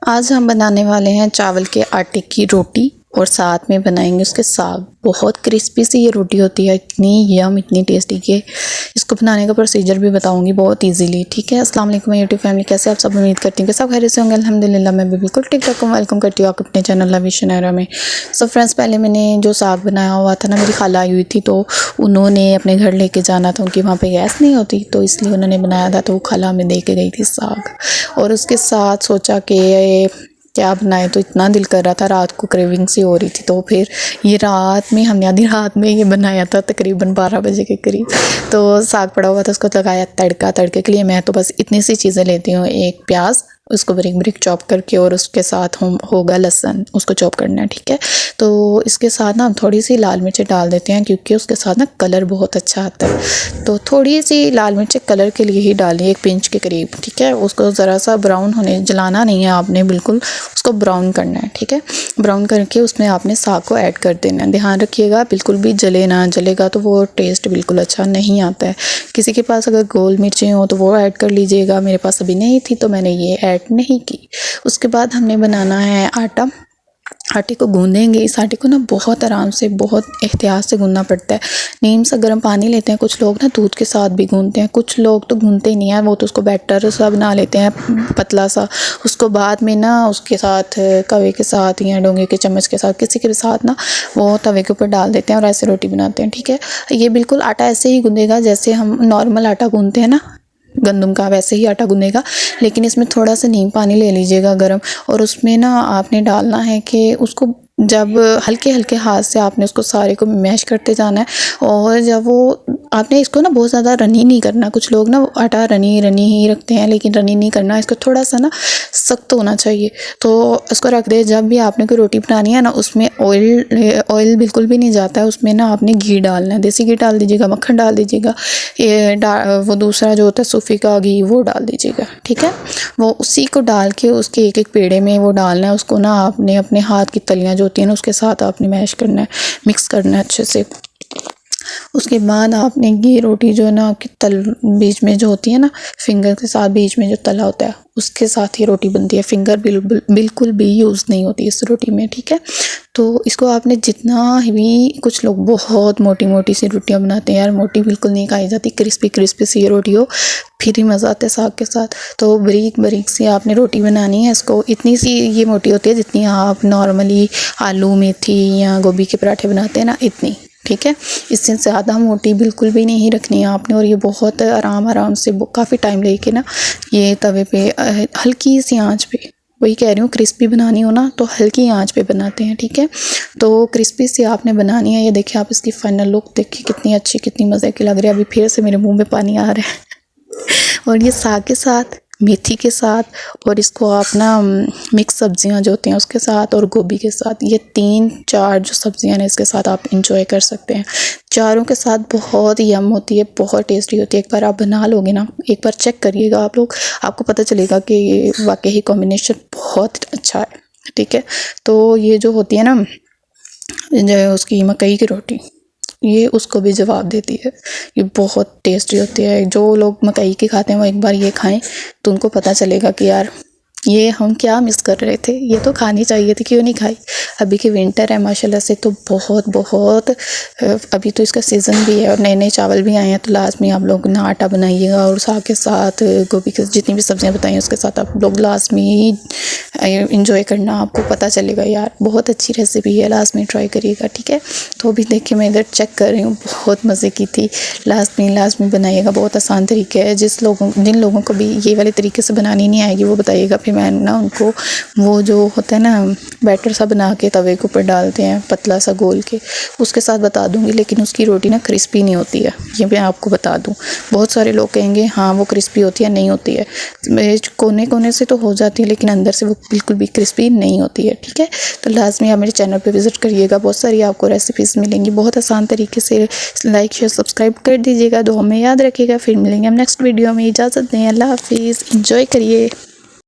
आज हम बनाने वाले हैं चावल के आटे की रोटी और साथ में बनाएंगे उसके साग। बहुत क्रिस्पी सी ये रोटी होती है, इतनी यम, इतनी टेस्टी के इसको बनाने का प्रोसीजर भी बताऊंगी बहुत इजीली। ठीक है, अस्सलाम वालेकुम यूट्यूब फैमिली, कैसे आप सब? उम्मीद करती हूँ कि सब खैरियत से होंगे। अल्हम्दुलिल्लाह मैं भी बिल्कुल ठीक ठाक हूँ। वेलकम करती हूँ आप अपने चैनल लविश नैरा में। सो फ्रेंड्स, पहले मैंने जो साग बनाया हुआ था ना, मेरी खाला आई हुई थी तो उन्होंने अपने घर लेके जाना था, उनकी वहाँ पर गैस नहीं होती तो इसलिए उन्होंने बनाया था, तो वो खाला में दे के गई थी साग। और उसके साथ सोचा कि क्या बनाए, तो इतना दिल कर रहा था, रात को क्रेविंग सी हो रही थी, तो फिर ये रात में हमने आधी रात में ये बनाया था, तकरीबन 12 बजे के करीब। तो साग पड़ा हुआ था, उसको लगाया तड़का। तड़के के लिए मैं तो बस इतनी सी चीज़ें लेती हूँ, एक प्याज उसको बारीक बारीक चॉप करके, और उसके साथ होगा लहसुन, उसको चॉप करना है। ठीक है, तो इसके साथ ना हम थोड़ी सी लाल मिर्चें डाल देते हैं, क्योंकि उसके साथ ना कलर बहुत अच्छा आता है। तो थोड़ी सी लाल मिर्चें कलर के लिए ही डालें, एक पिंच के करीब। ठीक है, उसको ज़रा सा ब्राउन होने, जलाना नहीं है आपने, बिल्कुल उसको ब्राउन करना है। ठीक है, ब्राउन करके उसमें आपने साग को ऐड कर देना है। ध्यान रखिएगा बिल्कुल भी जले ना, जलेगा तो वो टेस्ट बिल्कुल अच्छा नहीं आता है। किसी के पास अगर गोल मिर्चें हो तो वो ऐड कर लीजिएगा, मेरे पास अभी नहीं थी तो मैंने ये ऐड नहीं की। उसके बाद हमने बनाना है आटा। आटे को गूंदेंगे। इस आटे को ना बहुत आराम से, बहुत एहतियात से गूंदना पड़ता है। नीम सा गर्म पानी लेते हैं, कुछ लोग ना दूध के साथ भी गूंदते हैं, कुछ लोग तो गूंदते ही नहीं है, वो तो उसको बैटर सा बना लेते हैं पतला सा। उसको बाद में ना उसके साथ कवे के साथ या डोंगे के चम्मच के साथ, किसी के साथ ना वो तवे के ऊपर डाल देते हैं और ऐसे रोटी बनाते हैं। ठीक है, ये बिल्कुल आटा ऐसे ही गूंदेगा जैसे हम नॉर्मल आटा गूंदते हैं ना गंदम का, वैसे ही आटा गूंदेगा। लेकिन इसमें थोड़ा सा नीम पानी ले लीजिएगा गरम, और उसमें ना आपने डालना है कि उसको जब हल्के हल्के हाथ से आपने उसको सारे को मैश करते जाना है। और जब वो आपने इसको ना बहुत ज़्यादा रनी नहीं करना। कुछ लोग ना आटा रनी रनी ही रखते हैं, लेकिन रनी नहीं करना, इसको थोड़ा सा ना सख्त होना चाहिए। तो इसको रख दे। जब भी आपने कोई रोटी बनानी है ना, उसमें ऑयल बिल्कुल भी नहीं जाता है, उसमें ना आपने घी डालना है। देसी घी डाल दीजिएगा, मक्खन डाल दीजिएगा, वो दूसरा जो होता है सूफी का घी, वो डाल दीजिएगा। ठीक है, वो उसी को डाल के उसके एक एक पेड़े में वो डालना है। उसको ना आपने अपने हाथ की तलियाँ जो होती हैं ना, उसके साथ आपने मैश करना है, मिक्स करना है अच्छे से। उसके बाद आपने ये रोटी जो है ना आपकी तल बीच में जो होती है ना, फिंगर के साथ बीच में जो तला होता है, उसके साथ ही रोटी बनती है। फिंगर बिल्कुल भी यूज़ नहीं होती इस रोटी में। ठीक है, तो इसको आपने जितना भी, कुछ लोग बहुत मोटी मोटी सी रोटियां बनाते हैं, यार मोटी बिल्कुल नहीं खाई जाती, क्रिस्पी क्रिस्पी सी ये रोटी हो, फिर ही मज़ा आता है साग के साथ। तो बारीक बारीक सी आपने रोटी बनानी है। इसको इतनी सी ये मोटी होती है जितनी आप नॉर्मली आलू मेथी या गोभी के पराठे बनाते हैं ना, इतनी। ठीक है, इससे ज़्यादा मोटी बिल्कुल भी नहीं रखनी है आपने। और ये बहुत आराम से काफ़ी टाइम लेके ना ये तवे पे हल्की सी आंच पे, वही कह रही हूँ, क्रिस्पी बनानी हो ना तो हल्की आंच पे बनाते हैं। ठीक है, तो क्रिस्पी सी आपने बनानी है। ये देखिए, आप इसकी फाइनल लुक देखिए, कितनी अच्छी, कितनी मज़े की लग रही है। अभी फिर से मेरे मुँह में पानी आ रहा है। और ये साग के साथ, मेथी के साथ, और इसको आप ना मिक्स सब्जियां जो होती हैं उसके साथ, और गोभी के साथ, ये 3-4 जो सब्जियां हैं इसके साथ आप इंजॉय कर सकते हैं। चारों के साथ बहुत यम होती है, बहुत टेस्टी होती है। एक बार आप बना लोगे ना, एक बार चेक करिएगा आप लोग, आपको पता चलेगा कि ये वाकई कॉम्बिनेशन बहुत अच्छा है। ठीक है, तो ये जो होती है ना, जो उसकी मकई की रोटी, ये उसको भी जवाब देती है। ये बहुत टेस्टी होती है। जो लोग मकई की खाते हैं वो एक बार ये खाएं तो उनको पता चलेगा कि यार ये हम क्या मिस कर रहे थे, ये तो खानी चाहिए थी, क्यों नहीं खाई। अभी की विंटर है माशाल्लाह से, तो बहुत बहुत अभी तो इसका सीज़न भी है और नए नए चावल भी आए हैं। तो लास्ट में आप लोग ना आटा बनाइएगा, और साग के साथ गोभी के जितनी भी सब्जियां बताई हैं उसके साथ आप लोग लास्ट में ही इंजॉय करना, आपको पता चलेगा यार बहुत अच्छी रेसिपी है। लास्ट में ट्राई करिएगा। ठीक है, तो अभी देखिए मैं इधर चेक कर रही हूँ, बहुत मज़े की थी। लास्ट में बनाइएगा, बहुत आसान तरीका है। जिन लोगों को भी ये वाले तरीके से बनानी नहीं आएगी वो बताइएगा, फिर मैं ना उनको वो जो होता है ना बैटर सा बना के तवे के ऊपर डालते हैं पतला सा गोल के, उसके साथ बता दूंगी। लेकिन उसकी रोटी ना क्रिस्पी नहीं होती है, ये मैं आपको बता दूं। बहुत सारे लोग कहेंगे हाँ वो क्रिस्पी होती है, नहीं होती है। कोने कोने से तो हो जाती है, लेकिन अंदर से वो बिल्कुल भी क्रिस्पी नहीं होती है। ठीक है, तो लास्ट में आप मेरे चैनल पे विज़िट करिएगा, बहुत सारी आपको रेसिपीज़ मिलेंगी बहुत आसान तरीके से। लाइक शेयर सब्सक्राइब कर दीजिएगा, दुआ में याद रखिएगा। फिर मिलेंगे हम नेक्स्ट वीडियो में। इजाज़त दें, अल्लाह हाफिज़, इंजॉय करिए।